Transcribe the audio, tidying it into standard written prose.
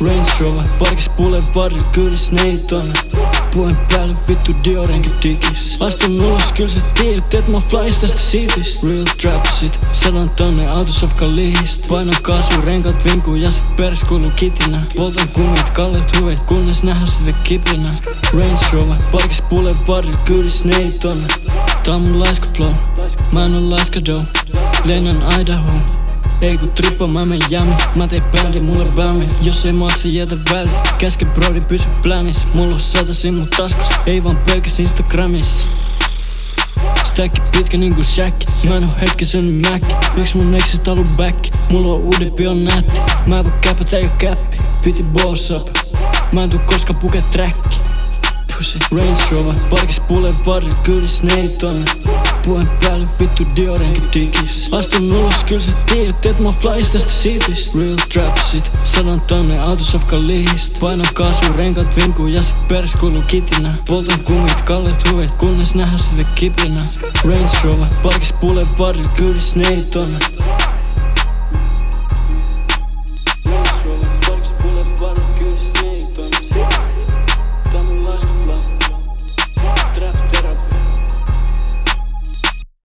Range Rover, parkis Boulevardilla kyydis neitona. Puheen päälle vittu Diorenkin digis. Astun ulos, kyl sä tiedät, et mä flys tästä cityst. Real trap shit, 100 tonne autosafka lihist. Painan kaasu, renkaat vinkuu ja sit peräs kuuluu kitinä. Poltan kumit, kalleet huvet, kunnes nähdään sitä kipinä. Range Rover, parkis Boulevardilla kyydis neitona. Tää on mun laiska flow, mä en oo laiska dough. Lennan Idahoon. Ei kun trippa mä menen jämi. Mä tein bändi mulle bämi. Jos ei maksa jätä väli. Käske brodi pysy plänis. Mulla on 100 mun taskus. Ei vaan pelkäs Instagramis. Stäkki pitkä niinku Shaq. Mä en oo hetki syönyt mäkki. Yks mun exit alu back. Mulla on uudempi on nätti. Mä en voi käpätä ei oo käppi. Piti boss up. Mä en tuu koskaan pukee tracki. Pussy. Range Rover, parkis Boulevardilla kyydis neitona. Puheen päälle vittu Diorenkin digis. Astun ulos, kyl sä tiedät, et mä flys tästä cityst. Real trap shit, 100 tonne autosafka lihist. Painan kaasu, renkaat vinkuu ja sit peräs kuuluu kitinä. Poltan kumit, kalleet huvet, kunnes nähdään sitä kipinä. Range Rover, parkis Boulevardilla kyydis neitona.